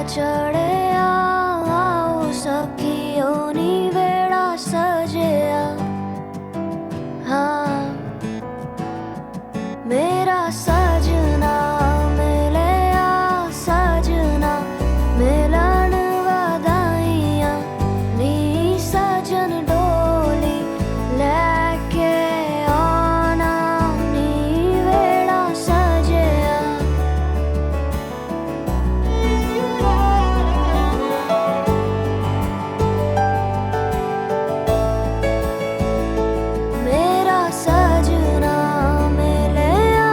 चढ़े आओ सखियों नी वेड़ा सजया। हाँ मेरा सजना मिले आ सजना मिलन वधाइयां नी सजन डोली लेके आना नी वेड़ा सजया। मेरा सजना मिले आ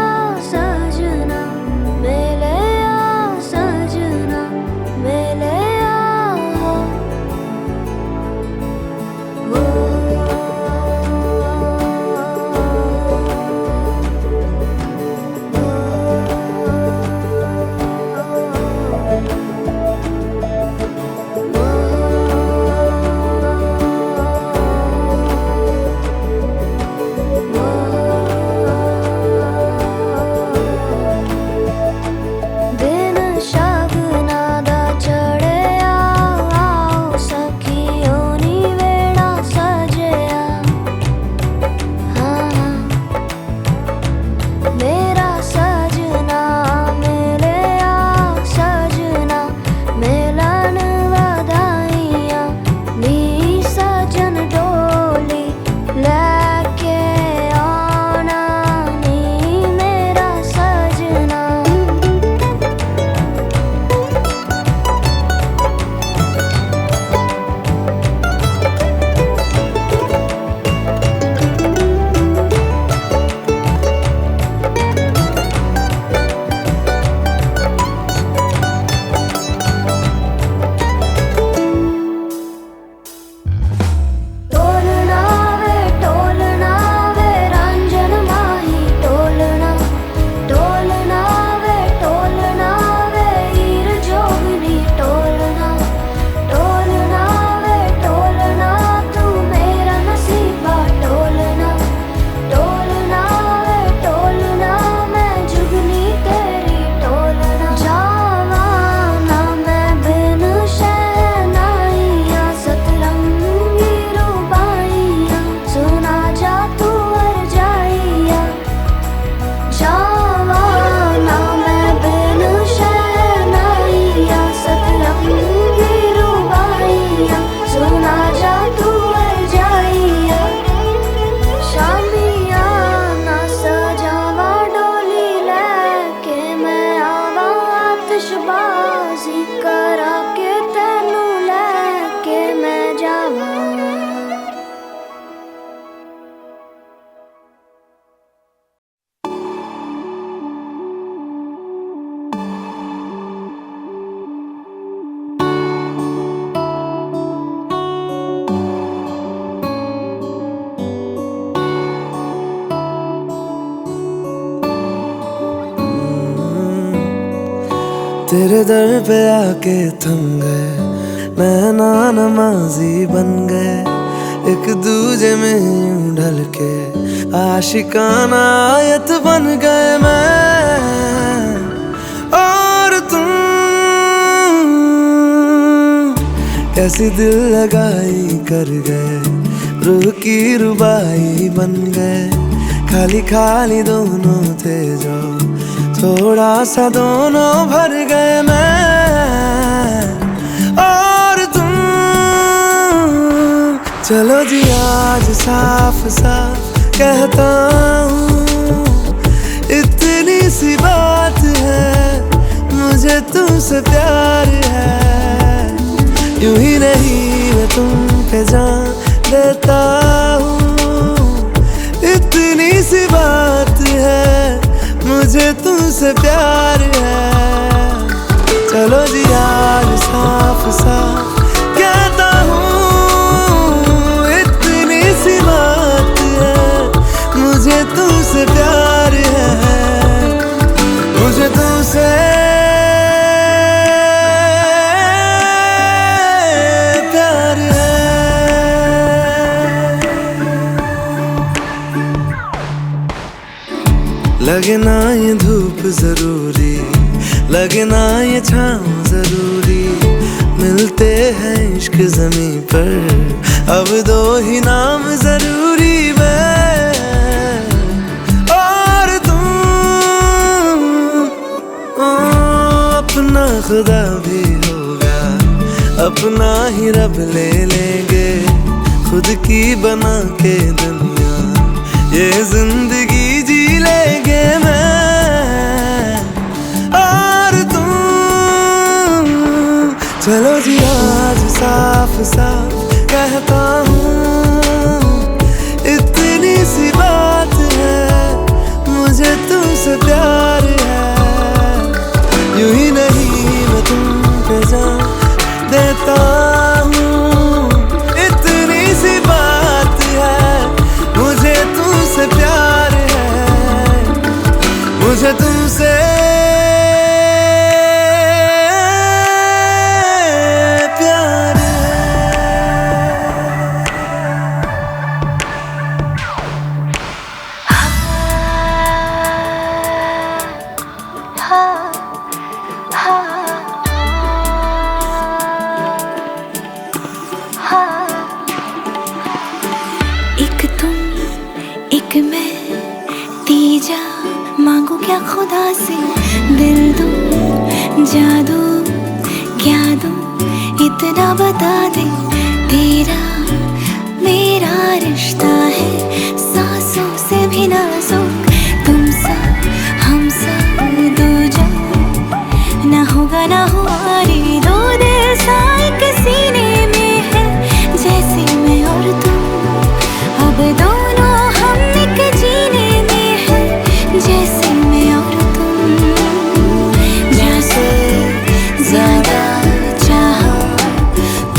सजना मिले आ सजना मिले आ दिन शगना दा चढ़े आओ सखियों नी वेड़ा सजया। हाँ मेरा सजना मिले आ सजना मिलन वधाइयां नी सजन डोली लेके आना नी मेरा सजना। टोलना वे रंजन माही टोलना वे हीर जोगनी टोलना टोलना तू मेरा नसीबा टोलना मैं जुगनी तेरी टोलना। जावा ना मैं बिन शहनाइया सतरंगी रुबाइया सुना जा तू अर जाइया। जावा ना मैं बिन शहनाइया सतरंगी रुबाइया सुना जा तू अर जाइया। शामिया ना सजावा डोली लेके मैं आवा आतिशबाजी करा के तेनू लेके मैं जावा। तेरे दर पे आके थम गए नैना नमाजी बन गए एक दूजे में यूं ढल के आशिकाना आयत बन गए मैं और तुम। कैसी दिल लगाई कर गए रूह की रुबाई बन गए खाली खाली दोनों थे जो थोड़ा सा दोनों भर गए मैं और तुम। चलो जी आज साफ साफ कहता हूँ इतनी सी बात है मुझे तुमसे प्यार है। यूं ही नहीं मैं तुम पे जान देता हूँ इतनी सी बात है मुझे तुमसे प्यार है। चलो जी आज साफ साफ कहता हूँ इतनी सी बात है मुझे तुमसे प्यार है। मुझे तुमसे प्यार है। लगे ना ये धूप जरूरी, लगे ना ये छाँव जरूरी, मिलते हैं इश्क ज़मीं पर, अब दो ही नाम जरूरी, मैं और तुम। अपना खुदा भी होगा, अपना ही रब ले लेंगे, खुद की बना के दुनिया ये जिंदगी जी लेंगे, मैं और तुम। चलो जी आज साफ साफ कहता हूँ, इतनी सी बात है, मुझे तुमसे प्यार है, यूं ही नहीं मैं तुम पे जान देता हूँ, इतनी सी बात है, मुझे तुमसे प्यार है, मुझे तुमसे प्यार है। एक तुम एक मैं, तीजा मांगू क्या खुदा से, दिल दूं जादू क्या दूं इतना बता दे, तेरा मेरा रिश्ता है सांसों से भी नाजुक, तुम सा हम सा दो जा, ना होगा ना हुआ रे, दो दिल सा एक सीने में है, जैसे मैं और तुम, अब दोनों हम एक जीने में है, जैसे मैं और तुम, जैसे ज्यादा चाहा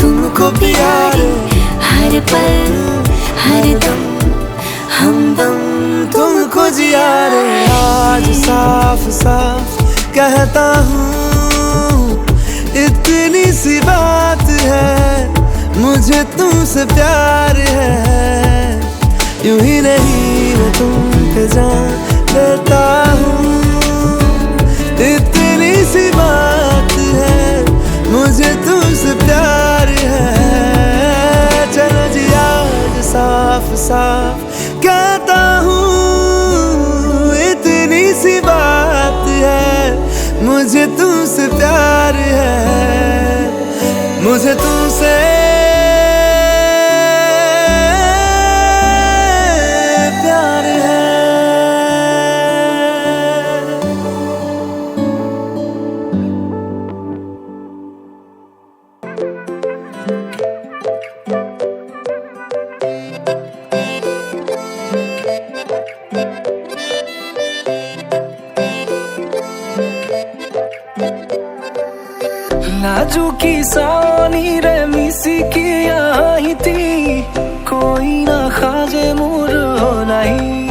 तुमको प्यारे, हर पल हर दम हमदम तुमको जिया रे, आज साफ साफ कहता हूँ, इतनी सी बात है, मुझे तुमसे प्यार है, यूं ही नहीं मैं तुम पे जान देता हूँ, इतनी सी बात है, मुझे तुमसे प्यार है। चलो जी आज साफ साफ कहता हूँ, इतनी सी बात है, मुझे तुमसे प्यार है, मुझे तुमसे प्यार है। नाजुकी सानी रे मिसी की आई थी, कोई ना खाजे मोर नहीं,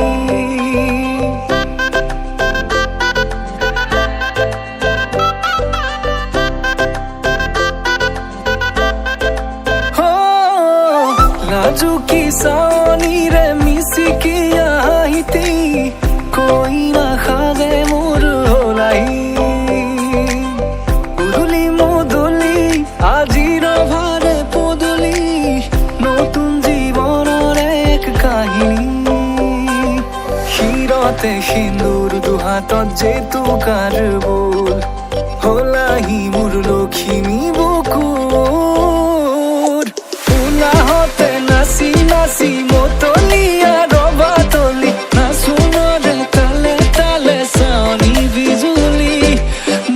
हो नाजुकी सानी रे मिसी की आई थी, कोई ना खाजे मोर नहीं, আজির ভারে পদলি নতুন জীবনের এক কাহিনী, শিরতে সিন্দুর দুহাতত যেতু কারবুল, হলাহি মোর লক্ষ্মী বুকুর, উলাহতে নাচি নাচি মতলিয়া রবা তলি, নাচুনরে তালে তালে চাউনি বিজুলি,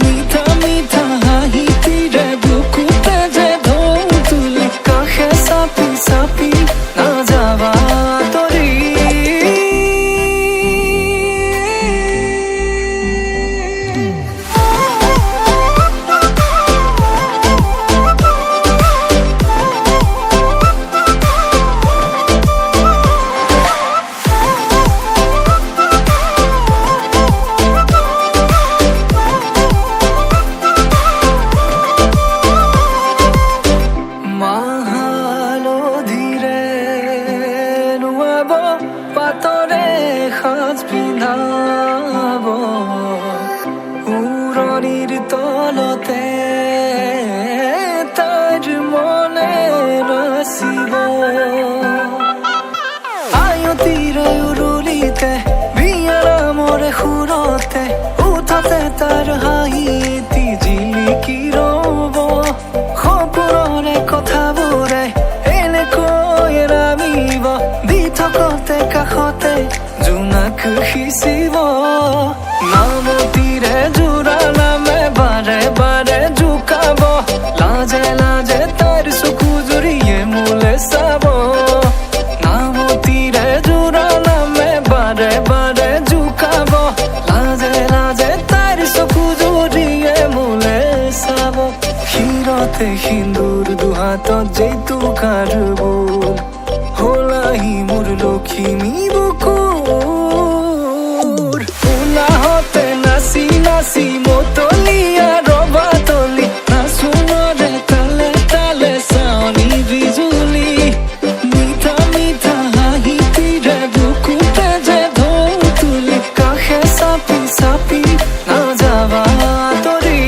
মিঠা মিঠা হাঁহি তীরে বুকুতে যে ঢৌ তুলি, কাষে চাপি চাপি নাযাবা তৰি, পাতৰে সাজ পিন্ধা হাহিতি জিলিকি ৰব সপোনৰে কথাবোৰে এনেকৈ নামিব দি থকতে কাষতে জোনাক সিঁচিব নামতিৰে জোৰা নামে বাৰে বাৰে জোকাব লাজে লাজে তাৰ চকু জুৰিয়ে মোলে চাব নামতিৰে জোৰা নামে বাৰে বাৰে জোকাব লাজে লাজে তাৰ চকু জুৰিয়ে মোলে চাব ক্ষীৰতে সিন্দুৰ দুহাতত জেতুকাৰ বোল হলাহি মোৰ লখিমী বুকুৰ উলাহতে নাচি নাচি মতলীয়া ৰবা তলি নাচোনৰে তালে তালে চাৱনি বিজুলি মিঠা মিঠা হাঁহিতিৰে বুকুতে যে ঢৌ তুলি কাষে চাপি চাপি নাযাবা আঁতৰি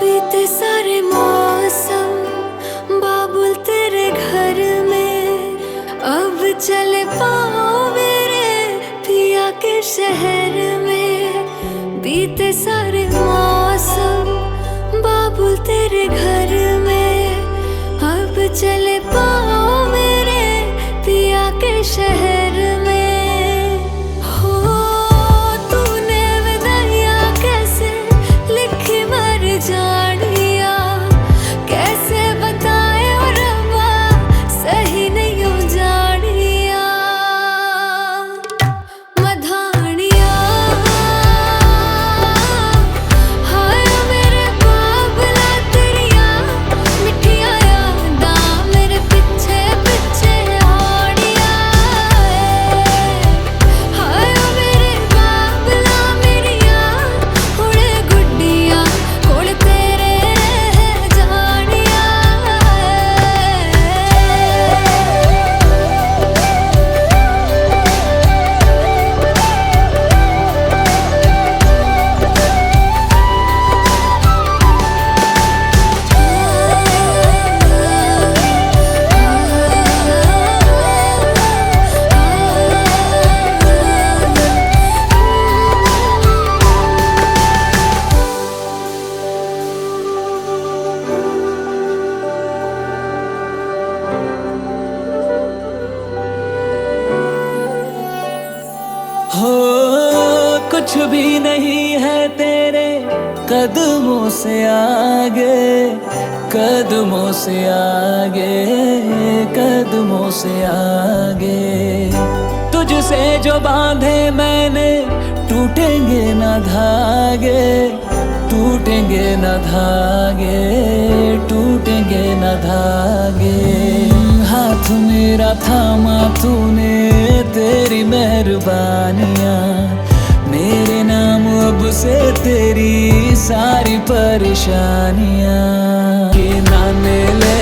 बीते सारे मौसम बाबुल तेरे घर में अब चले पाओ मेरे पिया के शहर में बीते सारे मौसम बाबुल तेरे घर में अब चले पाओ मेरे पिया के शहर में हो तूने विदाइयां कैसे लिखी मर जानिया कैसे बताए और रब्बा सही नहीं हो जानिया मधानिया हाय मेरे बाबला तेरिया मिठिया यादा मेरे पीछे पीछे आड़िया हाय मेरे बाबला मेरिया उड़े गुड्डिया कोल तेरे जानिया हो कुछ भी नहीं है तेरे कदमों से आगे कदमों से आगे कदमों से आगे तुझसे जो बांधे मैंने टूटेंगे न धागे टूटेंगे न धागे टूटेंगे न धागे हाथ मेरा थामा तूने तेरी मेहरबानियाँ मेरे नाम अब से तेरी सारी परेशानियाँ के नाने ले